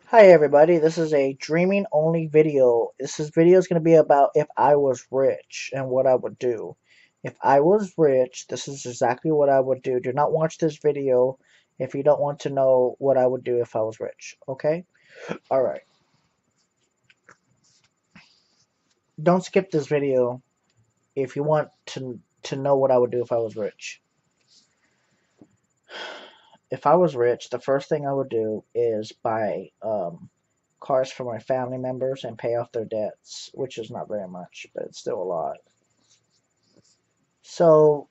Hi everybody, this is a dreaming only video. Video is going to be about if I was rich and what I would do. If I was rich, this is exactly what I would do. Do not watch this video if you don't want to know what I would do if I was rich, okay? Alright. Don't skip this video if you want to know what I would do if I was rich. If I was rich, the first thing I would do is buy cars for my family members and pay off their debts, which is not very much, but it's still a lot. So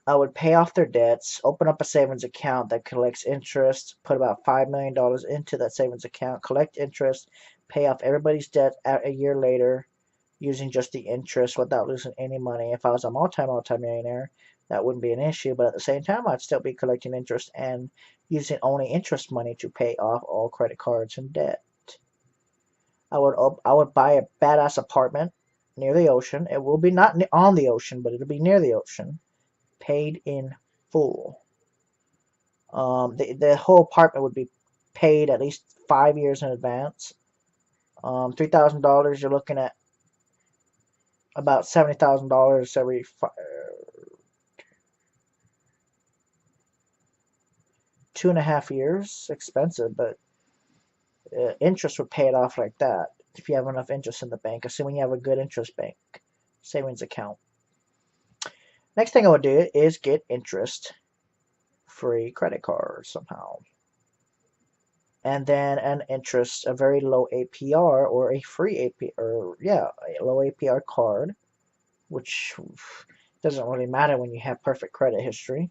I would pay off their debts, open up a savings account that collects interest, put about $5 million into that savings account, collect interest, pay off everybody's debt a year later using just the interest without losing any money. If I was a multi-millionaire, that wouldn't be an issue, but at the same time, I'd still be collecting interest and using only interest money to pay off all credit cards and debt. I would buy a badass apartment near the ocean. It will be not on the ocean, but it'll be near the ocean, paid in full. The whole apartment would be paid at least 5 years in advance. $3,000, you're looking at about $70,000 every 2.5 years. Expensive, but interest would pay it off like that if you have enough interest in the bank, assuming you have a good interest bank savings account. Next thing I would do is get interest free credit cards somehow. And then an interest, a very low APR or a free APR, or yeah, a low APR card, which doesn't really matter when you have perfect credit history,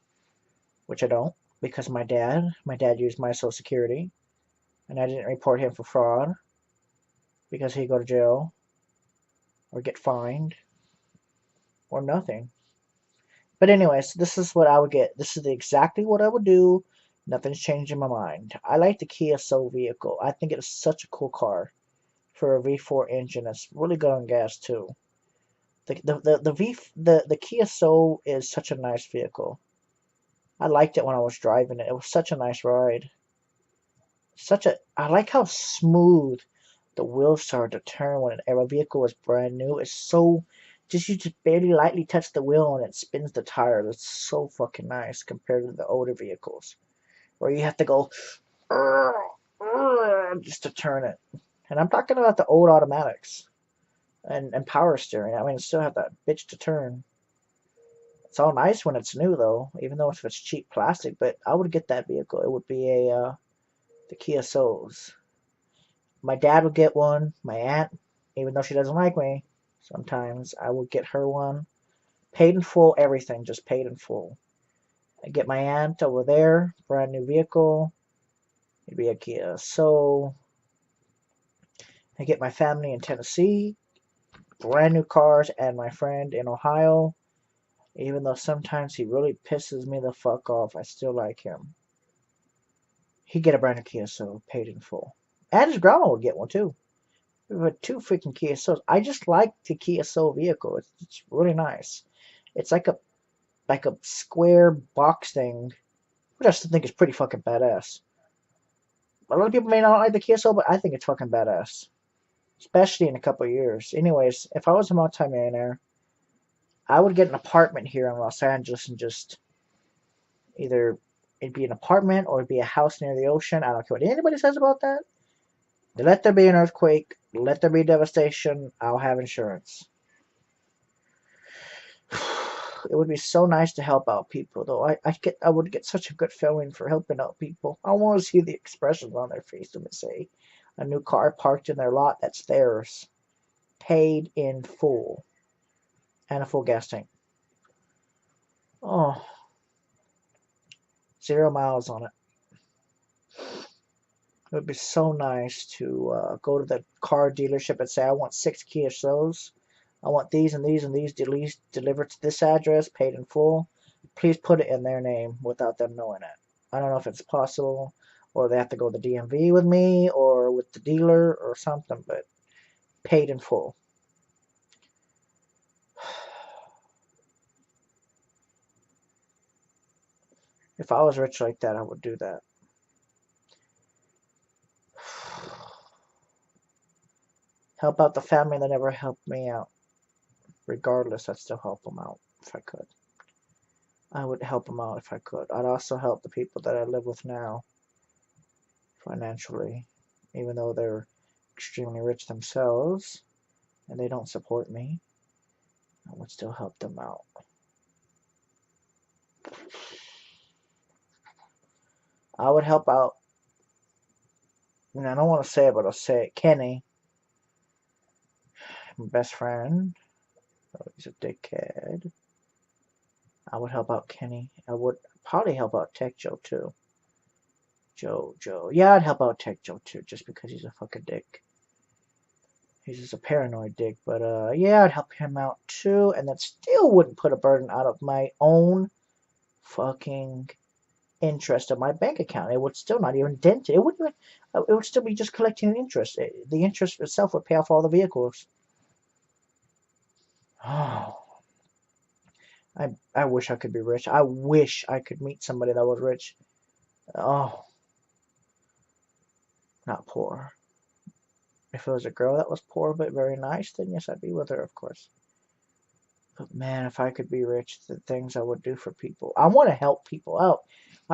which I don't, because my dad used my social security, and I didn't report him for fraud because he'd go to jail or get fined or nothing. But anyways, this is what I would get. This is exactly what I would do. Nothing's changed in my mind. I like the Kia Soul vehicle. I think it is such a cool car for a V4 engine. It's really good on gas too. The Kia Soul is such a nice vehicle. I liked it when I was driving it. It was such a nice ride. I like how smooth the wheels start to turn when a vehicle is brand new. It's so you just barely lightly touch the wheel and it spins the tires. It's so fucking nice compared to the older vehicles where you have to go just to turn it. And I'm talking about the old automatics and power steering. I mean, it still have that bitch to turn. It's all nice when it's new though, even though if it's cheap plastic. But I would get that vehicle. It would be the Kia Souls. My dad would get one. My aunt, even though she doesn't like me, sometimes I would get her one. Paid in full, everything just paid in full. I get my aunt over there, brand new vehicle. It'd be a Kia Soul. I get my family in Tennessee, brand new cars, and my friend in Ohio. Even though sometimes he really pisses me the fuck off, I still like him. He'd get a brand new Kia Soul, paid in full. And his grandma would get one too. We had two freaking Kia Souls. I just like the Kia Soul vehicle. It's really nice. It's like a square box thing, which I still think is pretty fucking badass. A lot of people may not like the Kia Soul, but I think it's fucking badass. Especially in a couple of years. Anyways, if I was a multimillionaire, I would get an apartment here in Los Angeles and just either it'd be an apartment or it'd be a house near the ocean. I don't care what anybody says about that. Let there be an earthquake. Let there be devastation. I'll have insurance. It would be so nice to help out people, though. I would get such a good feeling for helping out people. I want to see the expressions on their face when they say a new car parked in their lot that's theirs, paid in full, and a full gas tank. Oh, 0 miles on it. It would be so nice to go to the car dealership and say, I want 6 Kia Sols. I want these and these and these delivered to this address, paid in full. Please put it in their name without them knowing it. I don't know if it's possible, or they have to go to the DMV with me, or with the dealer, or something, but paid in full. If I was rich like that, I would do that. Help out the family that never helped me out. Regardless, I'd still help them out if I could. I would help them out if I could. I'd also help the people that I live with now financially, even though they're extremely rich themselves and they don't support me. I would still help them out. I would help out. I don't want to say it, but I'll say it. Kenny, my best friend. Oh, he's a dickhead. I would help out Kenny. I would probably help out Tech Joe too. Joe. Yeah, I'd help out Tech Joe too, just because he's a fucking dick. He's just a paranoid dick. But yeah, I'd help him out too, and that still wouldn't put a burden out of my own fucking interest of my bank account. It would still not even dent it. It wouldn't even. It would still be just collecting interest. The interest itself would pay off all the vehicles. Oh, I wish I could be rich. I wish I could meet somebody that was rich. Oh, not poor. If it was a girl that was poor but very nice, then yes, I'd be with her, of course. But man, if I could be rich, the things I would do for people. I want to help people out.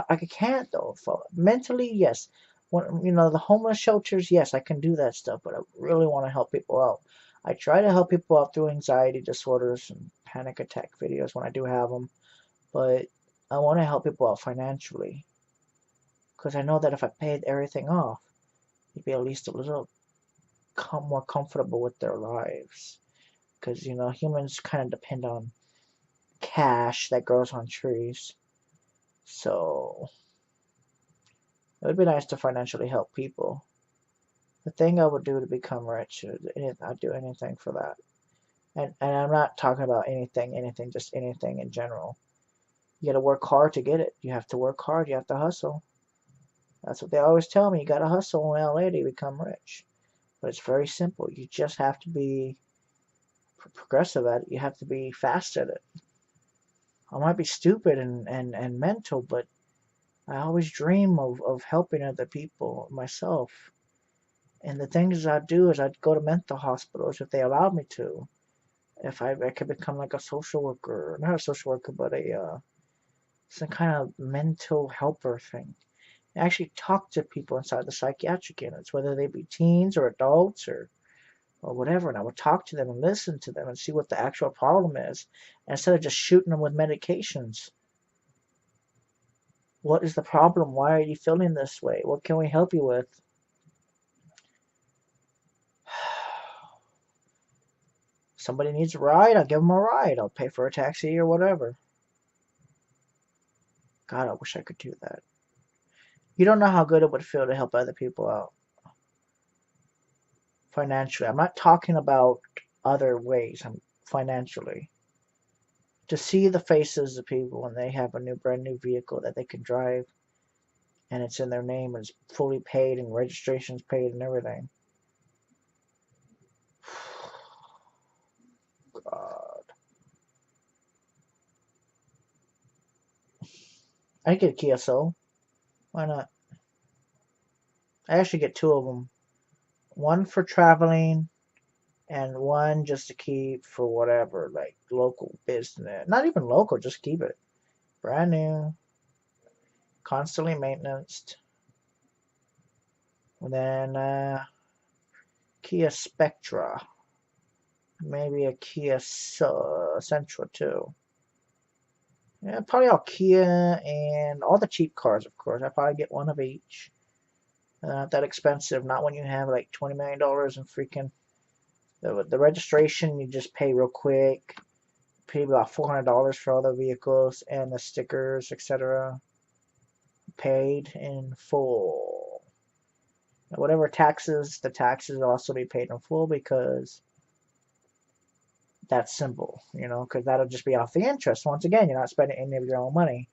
I can't though. Mentally, yes. The homeless shelters, yes, I can do that stuff. But I really want to help people out. I try to help people out through anxiety disorders and panic attack videos when I do have them. But I want to help people out financially because I know that if I paid everything off, they'd be at least a little more comfortable with their lives. Because humans kind of depend on cash that grows on trees. So it would be nice to financially help people. The thing I would do to become rich, I'd do anything for that. And I'm not talking about anything, just anything in general. You got to work hard to get it. You have to work hard. You have to hustle. That's what they always tell me. You got to hustle in LA to become rich. But it's very simple. You just have to be progressive at it. You have to be fast at it. I might be stupid and mental, but I always dream of helping other people myself. And the things I'd do is I'd go to mental hospitals if they allowed me to. If I could become like a social worker, not a social worker, but some kind of mental helper thing. I actually talk to people inside the psychiatric units, whether they be teens or adults or whatever, and I would talk to them and listen to them and see what the actual problem is, instead of just shooting them with medications. What is the problem? Why are you feeling this way? What can we help you with? Somebody needs a ride, I'll give them a ride. I'll pay for a taxi or whatever. God, I wish I could do that. You don't know how good it would feel to help other people out financially. I'm not talking about other ways. I'm financially. To see the faces of people when they have a brand new vehicle that they can drive and it's in their name and it's fully paid and registration's paid and everything. God. I get a Kia Soul. Why not? I actually get two of them. One for traveling and one just to keep for whatever, like local business. Not even local, just keep it. Brand new, constantly maintained. And then Kia Spectra. Maybe a Kia Sentra too. Yeah, probably all Kia and all the cheap cars, of course. I probably get one of each. Not that expensive. Not when you have like $20 million in freaking the registration. You just pay real quick. Pay about $400 for all the vehicles and the stickers, etc. Paid in full. And whatever taxes, the taxes will also be paid in full because that's simple, because that'll just be off the interest. Once again, you're not spending any of your own money.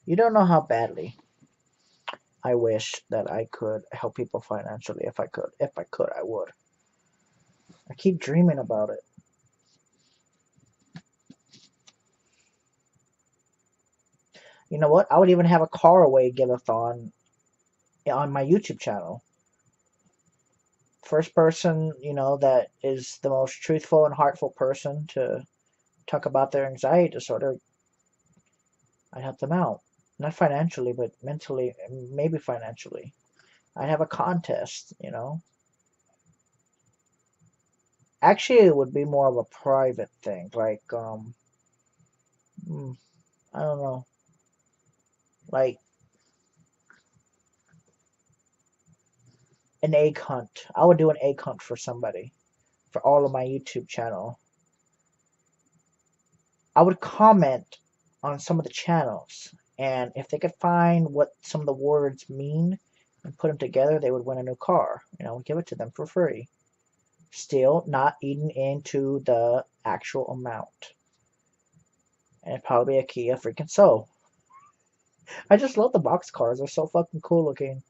You don't know how badly I wish that I could help people financially. If I could. If I could, I would. I keep dreaming about it. You know what? I would even have a car away give-a-thon on my YouTube channel. First person, that is the most truthful and heartful person to talk about their anxiety disorder, I'd help them out. Not financially, but mentally, maybe financially. I'd have a contest. Actually, it would be more of a private thing. Like, hmm, I don't know. Like an egg hunt. I would do an egg hunt for somebody, for all of my YouTube channel. I would comment on some of the channels, and if they could find what some of the words mean and put them together, they would win a new car. Give it to them for free. Still not eating into the actual amount. And it'd probably be a Kia freaking Soul. I just love the box cars. They're so fucking cool looking.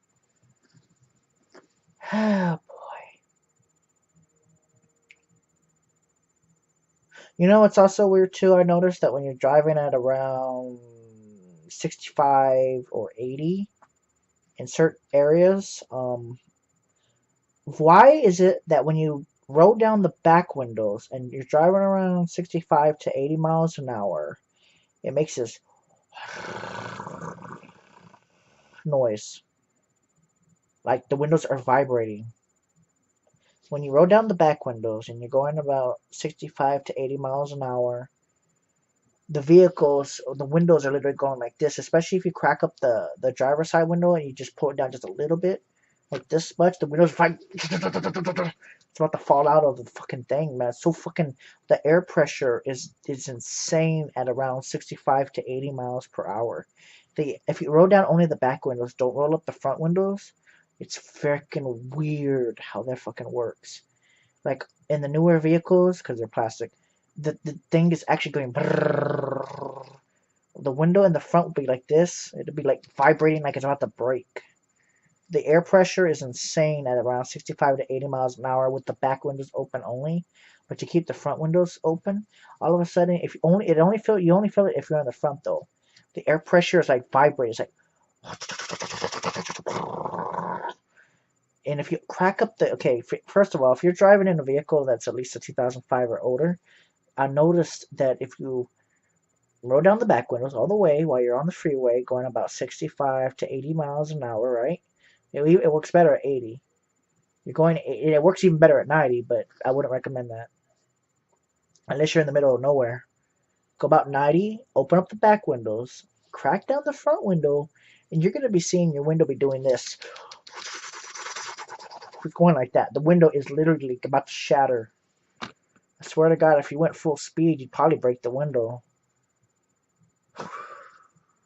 Oh boy. It's also weird too. I noticed that when you're driving at around 65 or 80 in certain areas, why is it that when you roll down the back windows and you're driving around 65 to 80 miles an hour, it makes this noise like the windows are vibrating? When you roll down the back windows and you're going about 65 to 80 miles an hour, the windows are literally going like this, especially if you crack up the driver's side window and you just pull it down just a little bit, like this much, the windows like it's about to fall out of the fucking thing, man. It's so fucking, the air pressure is insane at around 65 to 80 miles per hour. If you roll down only the back windows, don't roll up the front windows, it's freaking weird how that fucking works. Like in the newer vehicles, because they're plastic, the thing is actually going. Brrrr. The window in the front would be like this. It'd be like vibrating like it's about to break. The air pressure is insane at around 65 to 80 miles an hour with the back windows open only. But you keep the front windows open, all of a sudden, if you only you only feel it if you're in the front though. The air pressure is like vibrating. It's like, and if you crack up first of all, if you're driving in a vehicle that's at least a 2005 or older, I noticed that if you roll down the back windows all the way while you're on the freeway going about 65 to 80 miles an hour, right? It works better at 80. It works even better at 90, but I wouldn't recommend that unless you're in the middle of nowhere. Go about 90, open up the back windows, crack down the front window, and you're going to be seeing your window be doing this. It's going like that. The window is literally about to shatter. I swear to God, if you went full speed, you'd probably break the window.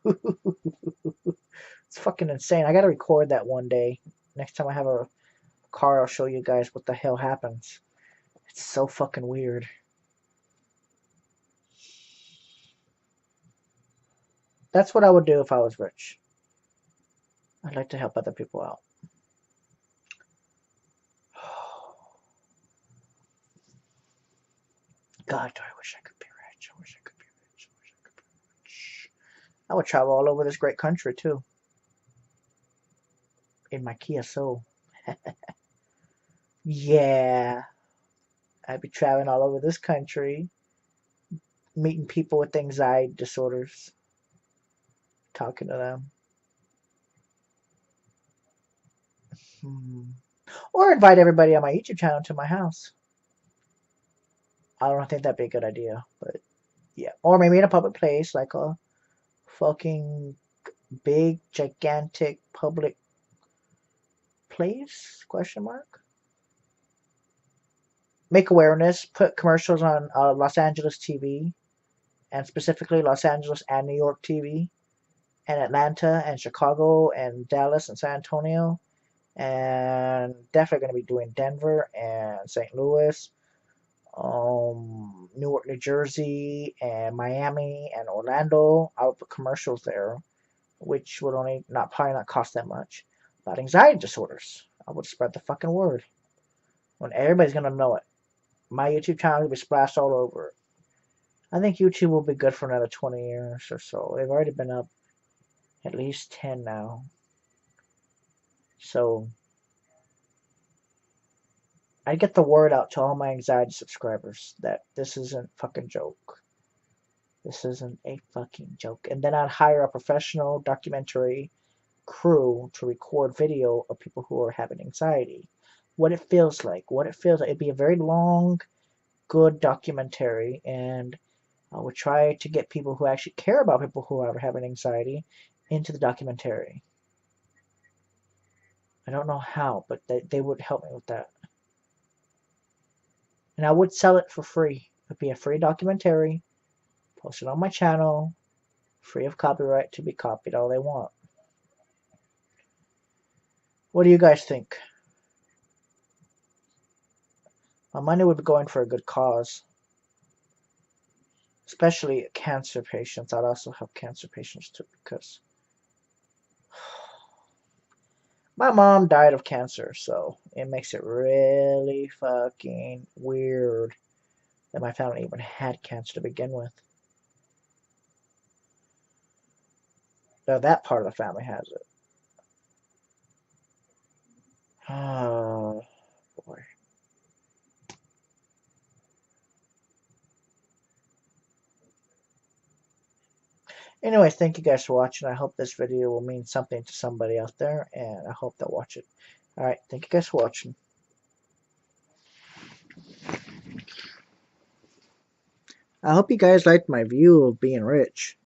It's fucking insane. I gotta record that one day. Next time I have a car, I'll show you guys what the hell happens. It's so fucking weird. That's what I would do if I was rich. I'd like to help other people out. God, do I wish I could be rich. I wish I could be rich. I wish I could be rich. I would travel all over this great country too. In my Kia Soul. Yeah. I'd be traveling all over this country, meeting people with anxiety disorders, talking to them. Or invite everybody on my YouTube channel to my house. I don't think that'd be a good idea, but yeah. Or maybe in a public place, like a fucking big, gigantic public place? Question mark. Make awareness. Put commercials on Los Angeles TV, and specifically Los Angeles and New York TV, and Atlanta and Chicago and Dallas and San Antonio, and definitely going to be doing Denver and St. Louis, Newark, New Jersey, and Miami and Orlando. I would put commercials there, which would only probably not cost that much. About anxiety disorders, I would spread the fucking word when everybody's gonna know it. My YouTube channel will be splashed all over. I think YouTube will be good for another 20 years or so. They've already been up At least 10 now. So I get the word out to all my anxiety subscribers that this isn't a fucking joke. This isn't a fucking joke. And then I'd hire a professional documentary crew to record video of people who are having anxiety. What it feels like. What it feels like. It'd be a very long, good documentary, and I would try to get people who actually care about people who are having anxiety into the documentary. I don't know how, but they would help me with that. And I would sell it for free. It'd be a free documentary, post it on my channel, free of copyright to be copied all they want. What do you guys think? My money would be going for a good cause, especially cancer patients. I'd also help cancer patients too, because my mom died of cancer, so it makes it really fucking weird that my family even had cancer to begin with. Now that part of the family has it. Oh boy. Anyways, thank you guys for watching. I hope this video will mean something to somebody out there, and I hope they'll watch it. Alright, thank you guys for watching. I hope you guys liked my view of being rich.